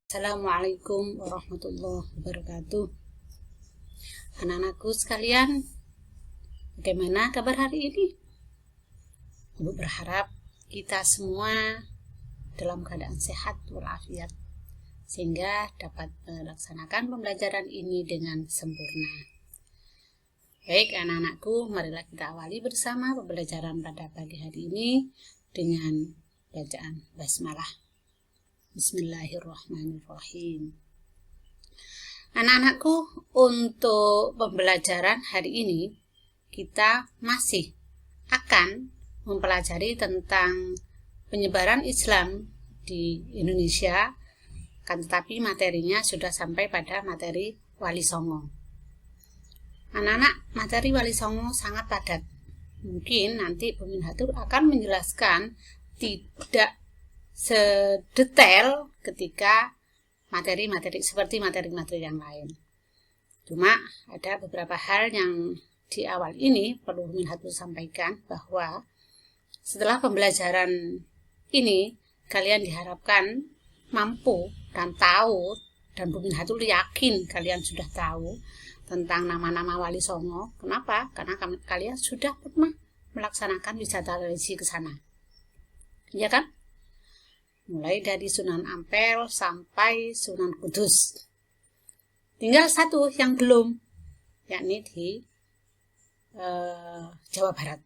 Assalamualaikum warahmatullahi wabarakatuh. Anak-anakku sekalian, bagaimana kabar hari ini? Ibu berharap kita semua dalam keadaan sehat walafiat, sehingga dapat melaksanakan pembelajaran ini dengan sempurna. Baik anak-anakku, marilah kita awali bersama pembelajaran pada pagi hari ini dengan bacaan basmalah. Bismillahirrahmanirrahim. Anak-anakku, untuk pembelajaran hari ini kita masih akan mempelajari tentang penyebaran Islam di Indonesia, kan tetapi materinya sudah sampai pada materi Wali Songo. Anak-anak, materi Wali Songo sangat padat. Mungkin nanti Bu Minhatur akan menjelaskan tidak sedetail ketika materi-materi seperti materi-materi yang lain. Cuma ada beberapa hal yang di awal ini perlu Minhatur sampaikan, bahwa setelah pembelajaran ini kalian diharapkan mampu dan tahu, dan Bu Minhatur yakin kalian sudah tahu tentang nama-nama Wali Songo. Kenapa? Karena kalian sudah pernah melaksanakan wisata religi ke sana. Iya kan? Mulai dari Sunan Ampel sampai Sunan Kudus. Tinggal satu yang belum, yakni di Jawa Barat.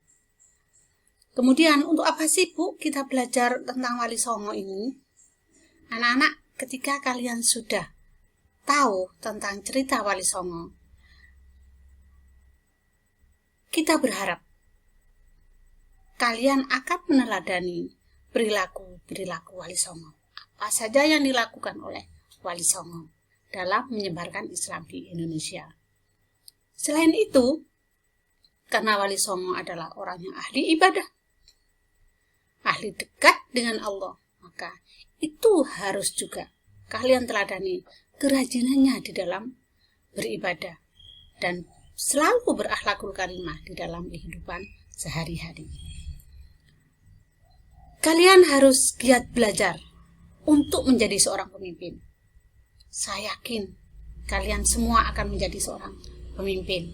Kemudian untuk apa sih Bu kita belajar tentang Wali Songo ini? Anak-anak, ketika kalian sudah tahu tentang cerita Wali Songo, kita berharap kalian akan meneladani perilaku Wali Songo. Apa saja yang dilakukan oleh Wali Songo dalam menyebarkan Islam di Indonesia. Selain itu, karena Wali Songo adalah orang yang ahli ibadah, ahli dekat dengan Allah, maka itu harus juga kalian teladani kerajinannya di dalam beribadah dan selalu berakhlakul karimah di dalam kehidupan sehari-hari. Kalian harus giat belajar untuk menjadi seorang pemimpin. Saya yakin kalian semua akan menjadi seorang pemimpin.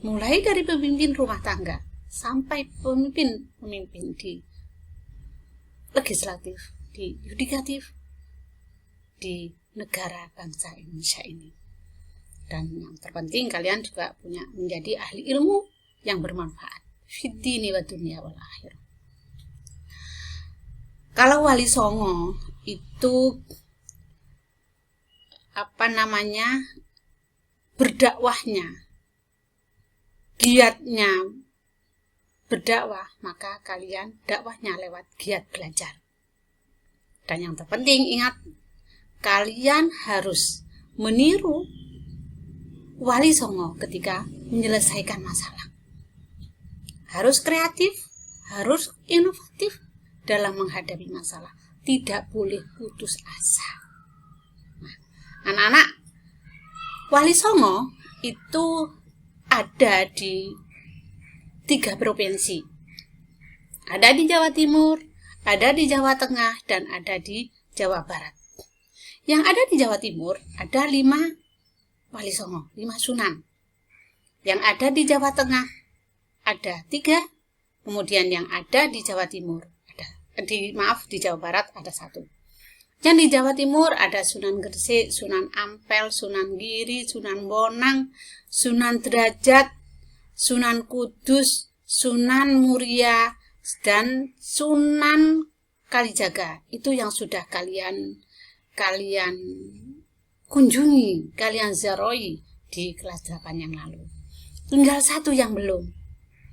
Mulai dari pemimpin rumah tangga sampai pemimpin di legislatif, di yudikatif, di negara bangsa Indonesia ini. Dan yang terpenting kalian juga menjadi ahli ilmu yang bermanfaat. Fid dini wa dunya wal akhirah. Kalau Wali Songo itu berdakwahnya, giatnya berdakwah, maka kalian dakwahnya lewat giat belajar. Dan yang terpenting ingat, kalian harus meniru Wali Songo ketika menyelesaikan masalah. Harus kreatif, harus inovatif dalam menghadapi masalah, tidak boleh putus asa. Nah, anak-anak, Wali Songo itu ada di 3 provinsi. Ada di Jawa Timur, ada di Jawa Tengah, dan ada di Jawa Barat. Yang ada di Jawa Timur ada 5 Wali Songo, 5 Sunan. Yang ada di Jawa Tengah ada 3, kemudian yang ada di Jawa Timur di Jawa Barat ada 1. Yang di Jawa Timur ada Sunan Gresik, Sunan Ampel, Sunan Giri, Sunan Bonang, Sunan Derajat, Sunan Kudus, Sunan Muria, dan Sunan Kalijaga. Itu yang sudah kalian kunjungi, kalian ziarahi di kelas 8 yang lalu. Tinggal 1 yang belum.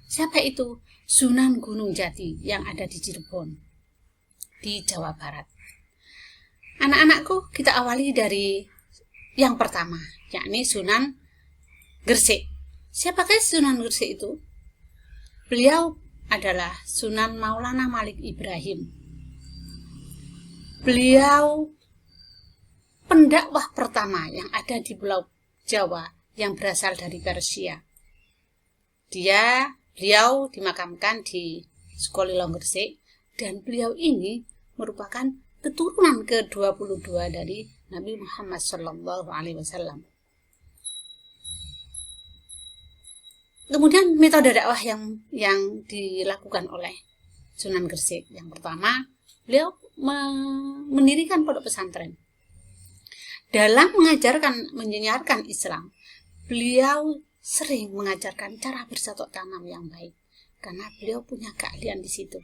Siapa itu? Sunan Gunung Jati yang ada di Cirebon, di Jawa Barat. Anak-anakku, kita awali dari yang pertama, yakni Sunan Gresik. Siapakah Sunan Gresik itu? Beliau adalah Sunan Maulana Malik Ibrahim. Beliau pendakwah pertama yang ada di Pulau Jawa yang berasal dari Persia. Beliau dimakamkan di Sukolilo Gresik, dan beliau ini merupakan keturunan ke-22 dari Nabi Muhammad Shallallahu Alaihi Wasallam. Kemudian metode dakwah yang dilakukan oleh Sunan Gresik, yang pertama, beliau mendirikan pondok pesantren. Dalam menyiarkan Islam, beliau sering mengajarkan cara bercocok tanam yang baik, karena beliau punya keahlian di situ.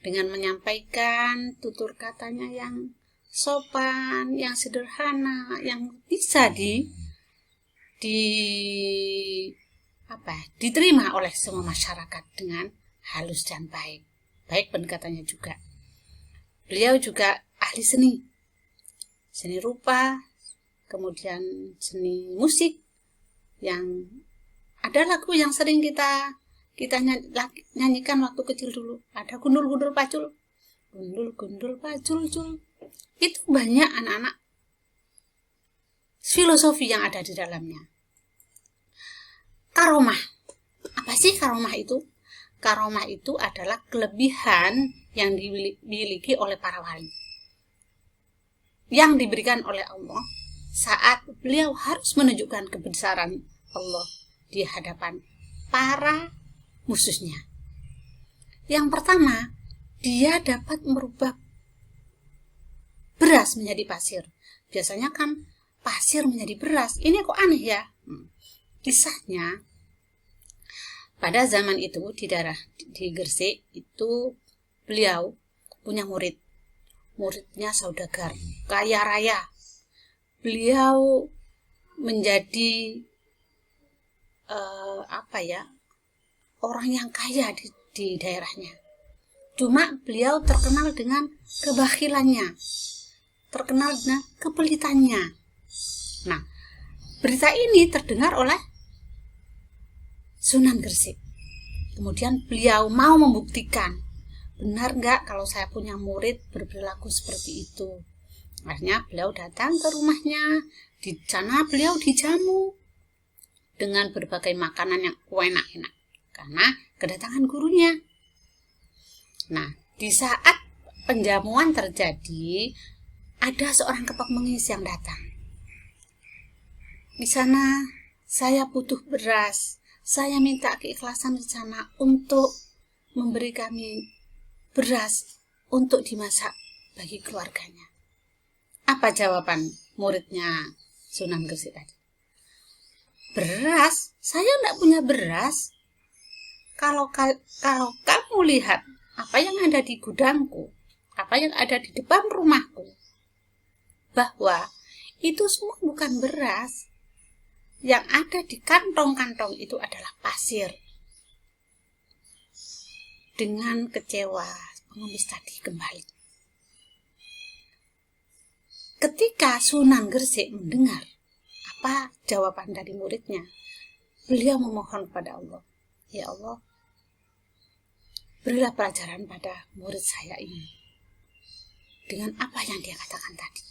Dengan menyampaikan tutur katanya yang sopan, yang sederhana, yang bisa diterima oleh semua masyarakat dengan halus dan baik. Baik pendekatannya juga. Beliau juga ahli seni rupa, kemudian seni musik, yang ada lagu yang sering kita nyanyikan waktu kecil dulu. Ada gundul-gundul pacul, gundul-gundul pacul cul. Itu banyak anak-anak filosofi yang ada di dalamnya. Karomah. Apa sih karomah itu? Karomah itu adalah kelebihan yang dimiliki oleh para wali, yang diberikan oleh Allah saat beliau harus menunjukkan kebesaran Allah di hadapan para musuhnya. Yang pertama, dia dapat merubah beras menjadi pasir. Biasanya kan pasir menjadi beras. Ini kok aneh ya? Kisahnya, pada zaman itu di Gresik itu beliau punya muridnya saudagar kaya raya. Beliau menjadi orang yang kaya di daerahnya. Cuma beliau terkenal dengan kebakhilannya, terkenal dengan kepelitannya. Nah, berita ini terdengar oleh Sunan Gresik. Kemudian beliau mau membuktikan, benar nggak kalau saya punya murid berperilaku seperti itu. Akhirnya beliau datang ke rumahnya. Di sana beliau dijamu dengan berbagai makanan yang enak-enak karena kedatangan gurunya. Nah, di saat penjamuan terjadi, ada seorang kepak mengis yang datang. Di sana saya butuh beras. Saya minta keikhlasan di sana untuk memberi kami beras untuk dimasak bagi keluarganya. Apa jawaban muridnya Sunan Gresik tadi? Beras? Saya tidak punya beras. Kalau kamu lihat apa yang ada di gudangku, apa yang ada di depan rumahku, bahwa itu semua bukan beras. Yang ada di kantong-kantong itu adalah pasir. Dengan kecewa, pengemis tadi kembali. Ketika Sunan Gresik mendengar apa jawaban dari muridnya, beliau memohon kepada Allah, ya Allah, berilah pelajaran pada murid saya ini dengan apa yang dia katakan tadi.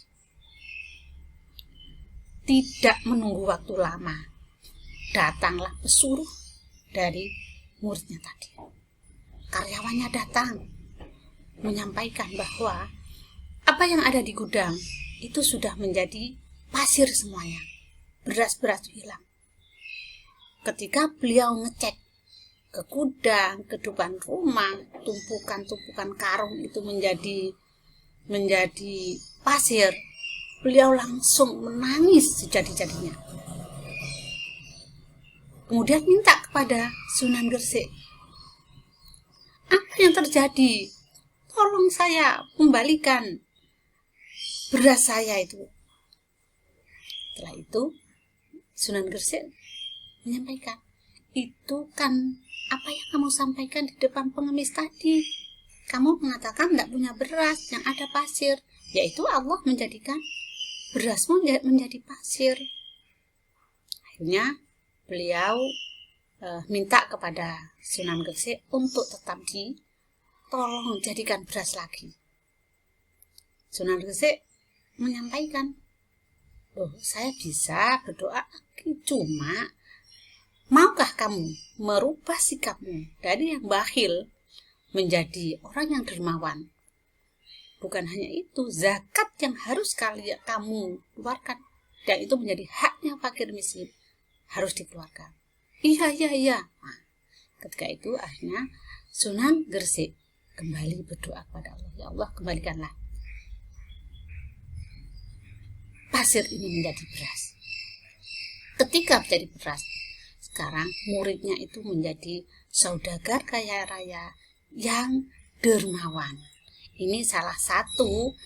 Tidak menunggu waktu lama, datanglah pesuruh dari muridnya tadi. Karyawannya datang menyampaikan bahwa apa yang ada di gudang itu sudah menjadi pasir semuanya. Beras-beras hilang. Ketika beliau ngecek ke gudang, ke depan rumah, tumpukan-tumpukan karung itu menjadi pasir, beliau langsung menangis sejadi-jadinya. Kemudian minta kepada Sunan Gresik, apa yang terjadi? Tolong saya kembalikan beras saya itu. Setelah itu Sunan Gresik menyampaikan, itu kan apa yang kamu sampaikan di depan pengemis tadi. Kamu mengatakan tidak punya beras, yang ada pasir. Yaitu Allah menjadikan berasmu menjadi pasir. Akhirnya beliau minta kepada Sunan Gresik untuk tetap tolong jadikan beras lagi. Sunan Gresik menyampaikan, loh, saya bisa berdoa lagi, cuma maukah kamu merubah sikapmu dari yang bakhil menjadi orang yang dermawan? bukan hanya itu, zakat yang harus kamu keluarkan, dan itu menjadi haknya fakir miskin, harus dikeluarkan. Iya. Nah, ketika itu akhirnya Sunan Gresik kembali berdoa kepada Allah, ya Allah, kembalikanlah pasir ini menjadi beras. Ketika menjadi beras, sekarang muridnya itu menjadi saudagar kaya raya yang dermawan. Ini salah satu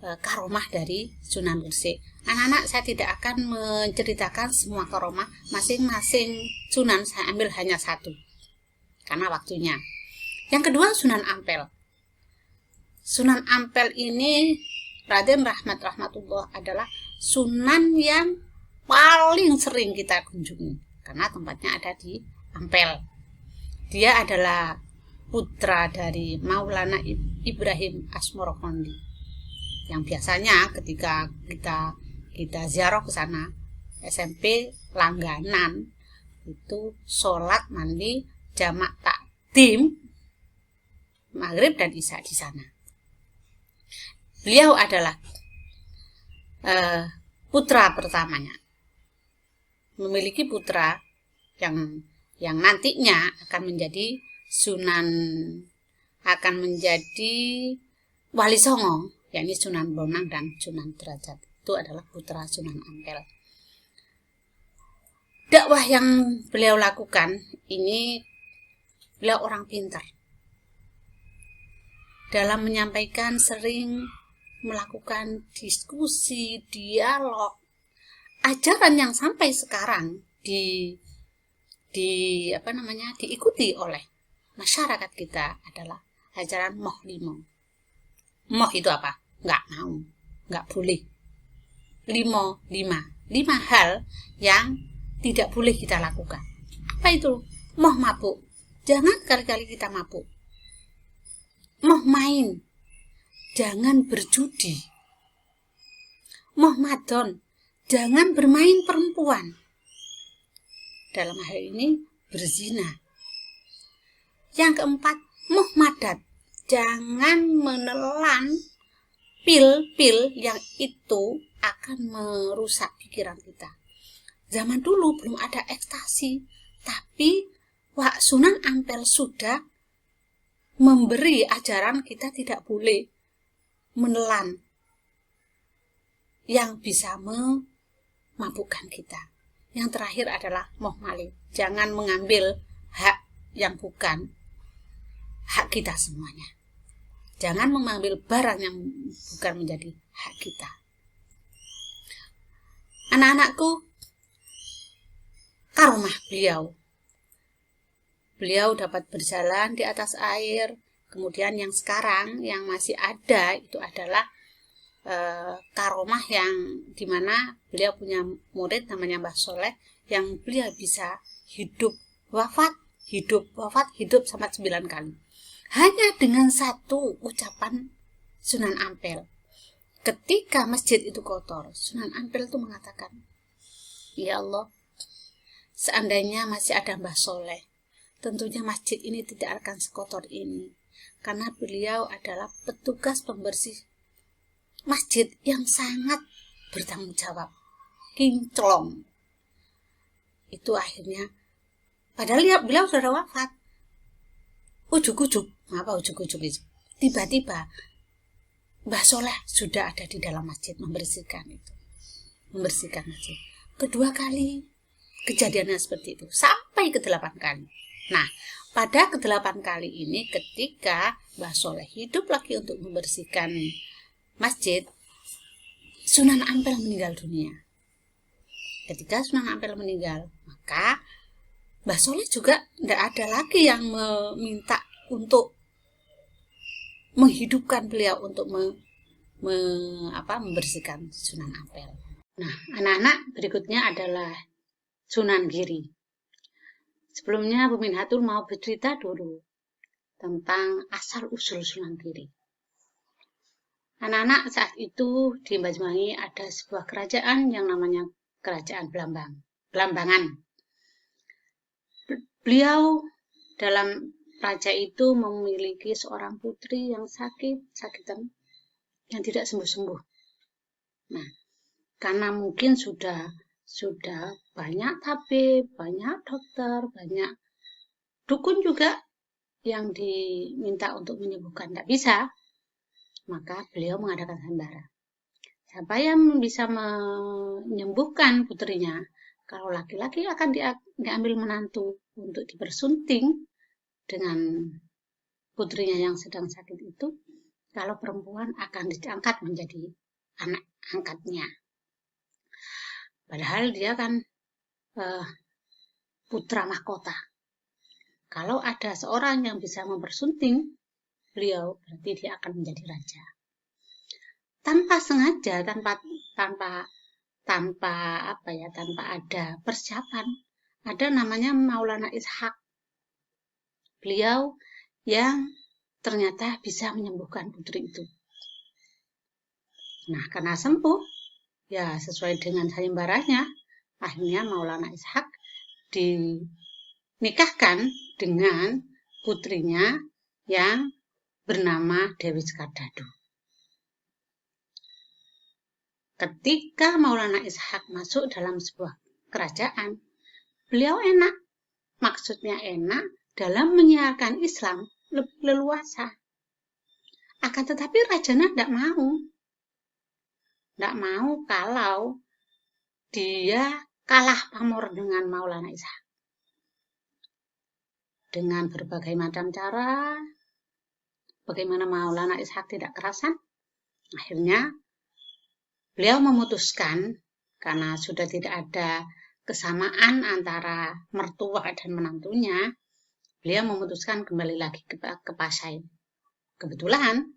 karomah dari Sunan Gresik. Anak-anak, saya tidak akan menceritakan semua karomah, masing-masing Sunan saya ambil hanya satu karena waktunya. Yang kedua, Sunan Ampel. Sunan Ampel ini Raden Rahmatullah adalah Sunan yang paling sering kita kunjungi karena tempatnya ada di Ampel. Dia adalah putra dari Maulana Ibrahim Asmorokondi, yang biasanya ketika kita ziarah ke sana, SMP langganan itu sholat mandi jamak takdim maghrib dan isya di sana. Beliau adalah putra pertamanya, memiliki putra yang nantinya akan menjadi Sunan, akan menjadi Wali Songo, yakni Sunan Bonang dan Sunan Derajat. Itu adalah putra Sunan Ampel. Dakwah yang beliau lakukan ini, beliau orang pintar. Dalam menyampaikan sering melakukan diskusi, dialog. Ajaran yang sampai sekarang diikuti oleh masyarakat kita adalah ajaran Moh Limo. Moh itu apa? Nggak mau, nggak boleh. Lima hal yang tidak boleh kita lakukan. Apa itu? Moh mabuk, jangan kali-kali kita mabuk. Moh main, jangan berjudi. Moh madon, jangan bermain perempuan. Dalam hal ini berzina. Yang keempat, moh madat, jangan menelan pil-pil yang itu akan merusak pikiran kita. Zaman dulu belum ada ekstasi, tapi Sunan Ampel sudah memberi ajaran kita tidak boleh menelan yang bisa memabukkan kita. Yang terakhir adalah moh maling, jangan mengambil hak yang bukan hak kita semuanya. Jangan mengambil barang yang bukan menjadi hak kita. Anak-anakku, karomah beliau dapat berjalan di atas air. Kemudian yang sekarang yang masih ada itu adalah karomah yang dimana beliau punya murid namanya Mbah Soleh, yang beliau bisa hidup sampai 9 kali hanya dengan satu ucapan Sunan Ampel. Ketika masjid itu kotor, Sunan Ampel itu mengatakan, ya Allah, seandainya masih ada Mbah Soleh, tentunya masjid ini tidak akan sekotor ini, karena beliau adalah petugas pembersih masjid yang sangat bertanggung jawab, kinclong. Itu akhirnya, padahal beliau sudah wafat, ujuk-ujuk itu, tiba-tiba Mbah Soleh sudah ada di dalam masjid membersihkan masjid. Kedua kali kejadiannya seperti itu, sampai ke-8 kali. Nah, pada ke-8 kali ini, ketika Mbah Soleh hidup lagi untuk membersihkan masjid, Sunan Ampel meninggal dunia. Ketika Sunan Ampel meninggal, maka Mbah Soleh juga tidak ada lagi yang meminta untuk menghidupkan beliau untuk membersihkan Sunan Ampel. Nah, anak-anak, berikutnya adalah Sunan Giri. Sebelumnya Bu Minhatul mau bercerita dulu tentang asal-usul Sunan Giri. Anak-anak, saat itu di Banyuwangi ada sebuah kerajaan yang namanya Kerajaan Blambangan. Beliau dalam raja itu memiliki seorang putri yang sakitan. yang tidak sembuh-sembuh. Nah, karena mungkin sudah banyak tabib, banyak dokter, banyak dukun juga yang diminta untuk menyembuhkan, tak bisa, maka beliau mengadakan sayembara. Siapa yang bisa menyembuhkan putrinya? Kalau laki-laki akan diambil menantu untuk dipersunting dengan putrinya yang sedang sakit itu. Kalau perempuan akan diangkat menjadi anak angkatnya. Padahal dia kan putra mahkota. Kalau ada seorang yang bisa mempersunting beliau, berarti dia akan menjadi raja. Tanpa sengaja, tanpa ada persiapan, ada namanya Maulana Ishaq. Beliau yang ternyata bisa menyembuhkan putri itu. Nah, karena sembuh, ya sesuai dengan sayembaranya, akhirnya Maulana Ishaq dinikahkan dengan putrinya yang bernama Dewi Skardado. Ketika Maulana Ishaq masuk dalam sebuah kerajaan, beliau enak. Maksudnya enak dalam menyiarkan Islam lebih leluasa. Akan tetapi rajanya tidak mau. Tidak mau kalau dia kalah pamor dengan Maulana Ishaq. Dengan berbagai macam cara, bagaimana Maulana Ishaq tidak kerasan, akhirnya beliau memutuskan, karena sudah tidak ada kesamaan antara mertua dan menantunya, beliau memutuskan kembali lagi ke Pasai. Kebetulan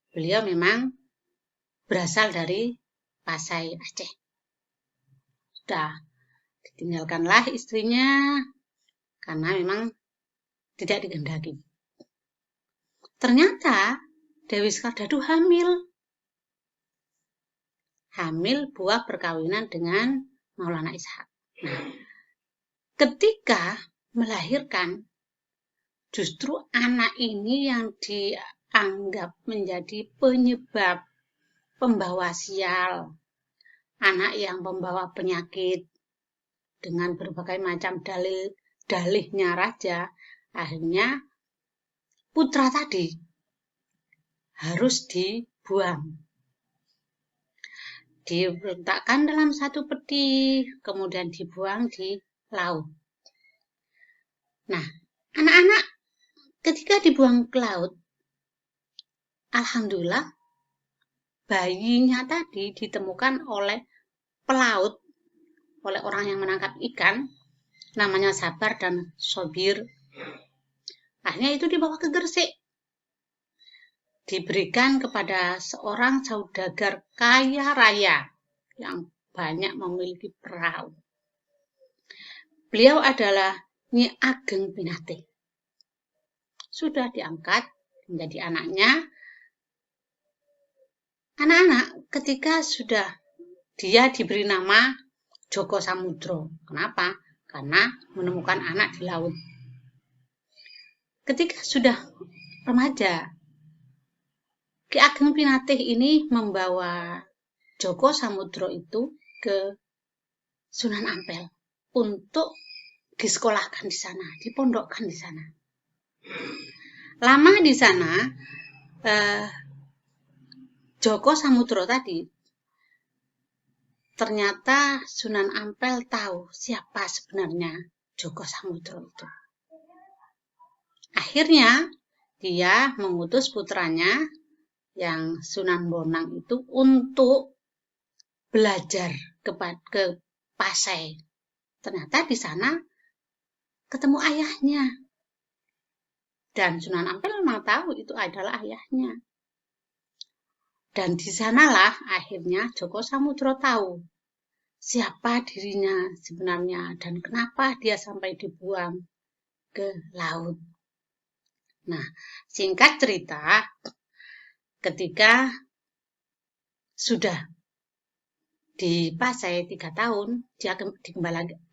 beliau memang berasal dari Pasai, Aceh. Sudah ditinggalkanlah istrinya karena memang tidak dikehendaki. Ternyata Dewi Skardado hamil buah perkawinan dengan Maulana Ishaq. Nah, ketika melahirkan, justru anak ini yang dianggap menjadi penyebab pembawa sial, anak yang membawa penyakit dengan berbagai macam dalihnya raja, akhirnya putra tadi harus dibuang. Diletakkan dalam satu peti, kemudian dibuang di laut. Nah, anak-anak ketika dibuang ke laut, alhamdulillah bayinya tadi ditemukan oleh pelaut, oleh orang yang menangkap ikan, namanya Sabar dan Sobir. Akhirnya itu dibawa ke Gresik. Diberikan kepada seorang saudagar kaya raya yang banyak memiliki perahu. Beliau adalah Nyi Ageng Pinate. Sudah diangkat menjadi anaknya. Anak-anak ketika sudah dia diberi nama Joko Samudro. Kenapa? Karena menemukan anak di laut. Ketika sudah remaja, Ki Ageng Pinate ini membawa Joko Samudro itu ke Sunan Ampel untuk disekolahkan di sana, dipondokkan di sana. Lama di sana, Joko Samudro tadi, ternyata Sunan Ampel tahu siapa sebenarnya Joko Samudro itu. Akhirnya dia mengutus putranya yang Sunan Bonang itu untuk belajar ke Pasai. Ternyata di sana ketemu ayahnya. Dan Sunan Ampel memang tahu itu adalah ayahnya. Dan di sanalah akhirnya Joko Samudro tahu siapa dirinya sebenarnya dan kenapa dia sampai dibuang ke laut. Nah, singkat cerita, ketika sudah di Pasai 3 tahun, dia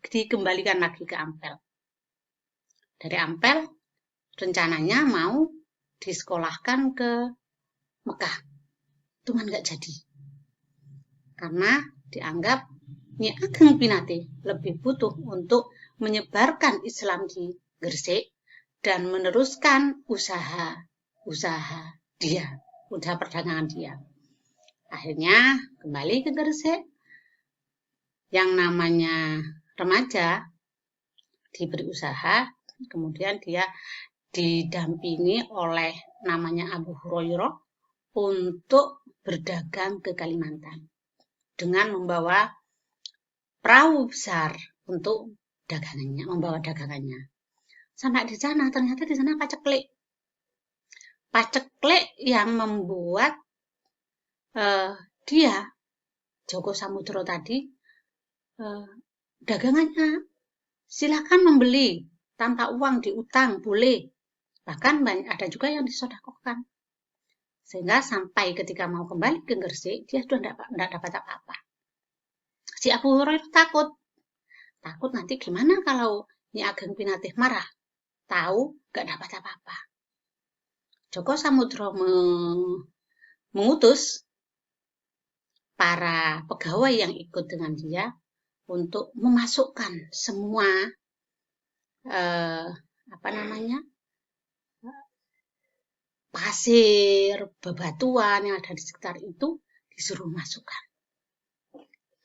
dikembalikan lagi ke Ampel. Dari Ampel, rencananya mau disekolahkan ke Mekah. cuman nggak jadi. Karena dianggap Nyi Ageng Pinate lebih butuh untuk menyebarkan Islam di Gresik dan meneruskan usaha dia, usaha perdagangan dia. Akhirnya kembali ke Gresik, yang namanya remaja diberi usaha, kemudian dia didampingi oleh namanya Abu Hurairah untuk berdagang ke Kalimantan dengan membawa perahu besar untuk dagangannya, membawa dagangannya. Sampai di sana ternyata di sana paceklik yang membuat dia Djoko Samudro tadi dagangannya silakan membeli tanpa uang, diutang boleh, bahkan ada juga yang disedekahkan, sehingga sampai ketika mau kembali ke Gresik dia sudah tidak dapat apa-apa. Si Abu Hurairah takut nanti gimana kalau Nyi Ageng Pinate marah, tahu gak dapat apa-apa. Djoko Samudro mengutus para pegawai yang ikut dengan dia untuk memasukkan semua pasir, bebatuan yang ada di sekitar itu disuruh masukkan.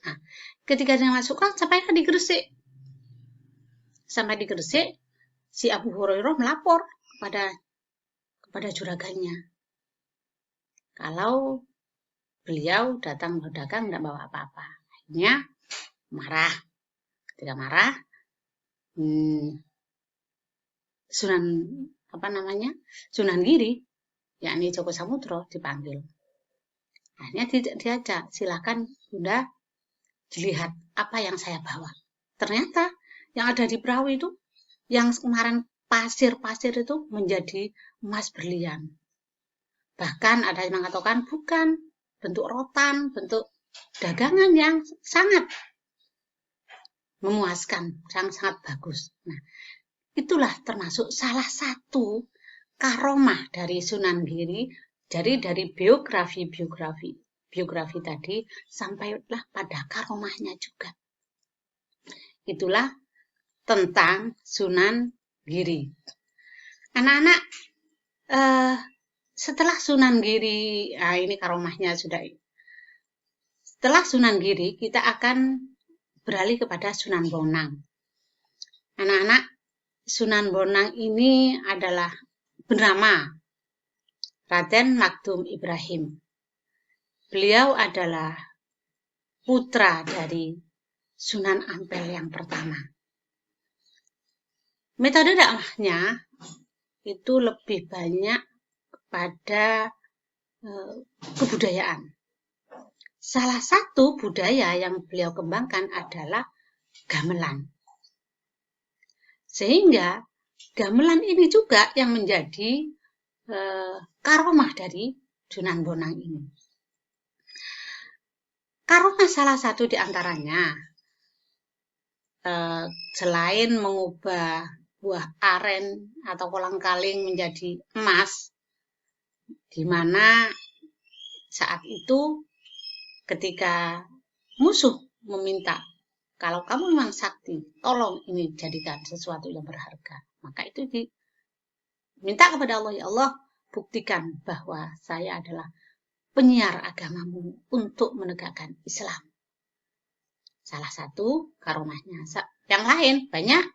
Nah, ketika dia masukkan sampailah di Gresik. Sampai di Gresik, si Abu Hurairah melapor kepada juragannya kalau beliau datang berdagang tidak bawa apa-apa. Akhirnya marah. Ketika marah, Sunan Giri, yakni Djoko Samudro, dipanggil. Akhirnya diajak, silakan Bunda dilihat apa yang saya bawa. Ternyata yang ada di perahu itu, yang kemarin pasir-pasir itu menjadi emas berlian. Bahkan ada yang mengatakan bukan, bentuk rotan, bentuk dagangan yang sangat memuaskan, sangat bagus. Nah, itulah termasuk salah satu karomah dari Sunan Giri. Jadi dari biografi tadi sampailah pada karomahnya juga. Itulah tentang Sunan Giri. Anak-anak, setelah Sunan Giri, ini karomahnya sudah. Setelah Sunan Giri, kita akan beralih kepada Sunan Bonang. Anak-anak, Sunan Bonang ini adalah bernama Raden Magdum Ibrahim. Beliau adalah putra dari Sunan Ampel yang pertama. Metode dakwahnya itu lebih banyak pada kebudayaan. Salah satu budaya yang beliau kembangkan adalah gamelan. Sehingga gamelan ini juga yang menjadi karomah dari Sunan Bonang ini. Karomah salah satu di antaranya, selain mengubah buah aren atau kolang-kaling menjadi emas, di mana saat itu ketika musuh meminta, kalau kamu memang sakti, tolong ini jadikan sesuatu yang berharga. Maka itu diminta kepada Allah, ya Allah, buktikan bahwa saya adalah penyiar agamamu untuk menegakkan Islam. Salah satu karomahnya. Yang lain banyak.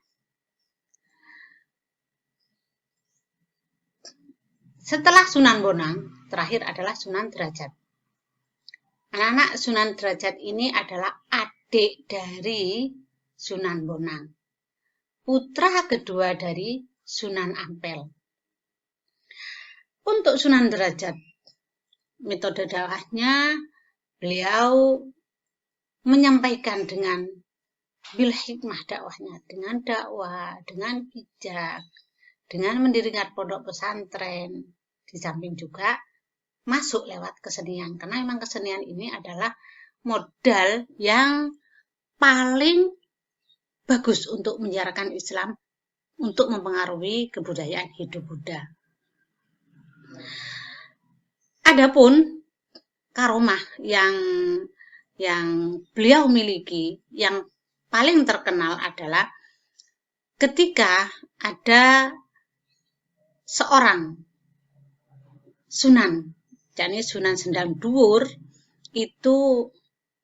Setelah Sunan Bonang, terakhir adalah Sunan Derajat. Anak-anak, Sunan Derajat ini adalah adik dari Sunan Bonang, putra kedua dari Sunan Ampel. Untuk Sunan Derajat, metode dakwahnya beliau menyampaikan dengan bil hikmah dakwahnya, dengan dakwah, dengan bijak, dengan mendirikan pondok pesantren, di samping juga masuk lewat kesenian, karena memang kesenian ini adalah modal yang paling bagus untuk menyiarkan Islam, untuk mempengaruhi kebudayaan hidup Buddha. Adapun karomah yang beliau miliki, yang paling terkenal adalah ketika ada seorang sunan, yakni Sunan Sendang Dhuwur, itu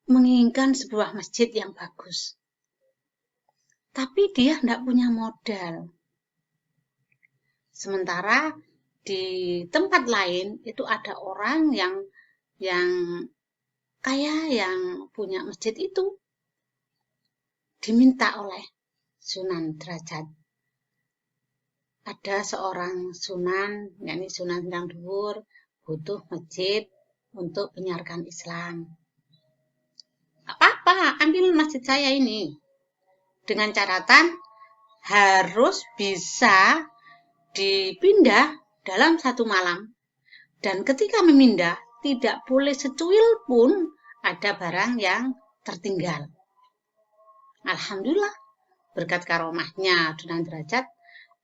menginginkan sebuah masjid yang bagus. Tapi dia tidak punya modal. Sementara di tempat lain itu ada orang yang kaya, yang punya masjid itu. Diminta oleh Sunan Derajat. Ada seorang sunan, yakni Sunan Sendang Dhuwur, butuh masjid untuk menyiarkan Islam. Apa-apa, ambil masjid saya ini. Dengan catatan harus bisa dipindah dalam 1 malam. Dan ketika memindah, tidak boleh secuil pun ada barang yang tertinggal. Alhamdulillah, berkat karomahnya Sunan Derajat,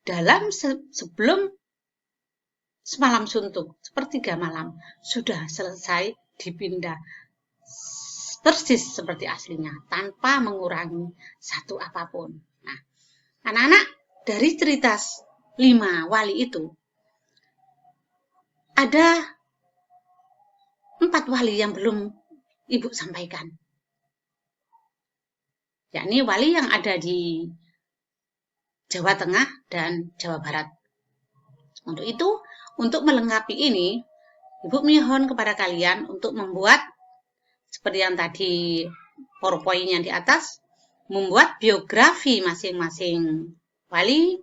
dalam sebelum semalam suntuk, sepertiga malam, sudah selesai dipindah persis seperti aslinya, tanpa mengurangi satu apapun. Nah, anak-anak, dari cerita 5 wali itu, ada 4 wali yang belum Ibu sampaikan. Yakni wali yang ada di Jawa Tengah dan Jawa Barat. Untuk itu, untuk melengkapi ini, Ibu mohon kepada kalian untuk membuat, seperti yang tadi PowerPoint-nya di atas, membuat biografi masing-masing wali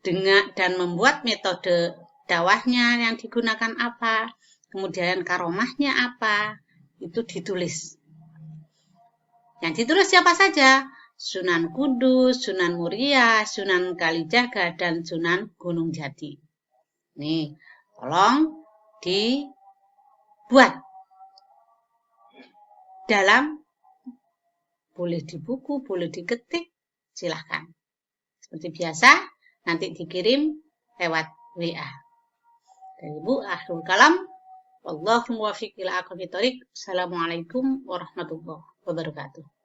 dan membuat metode dakwahnya yang digunakan apa, kemudian karomahnya apa, itu ditulis. Yang ditulis siapa saja? Sunan Kudus, Sunan Muria, Sunan Kalijaga, dan Sunan Gunung Jati. Nih, tolong dibuat dalam, boleh di buku, boleh diketik, silahkan. Seperti biasa, nanti dikirim lewat WA. Dari Ibu akhirul kalam. Wallahul muwaffiq ila aqwamit thoriq. Assalamualaikum warahmatullahi wabarakatuh.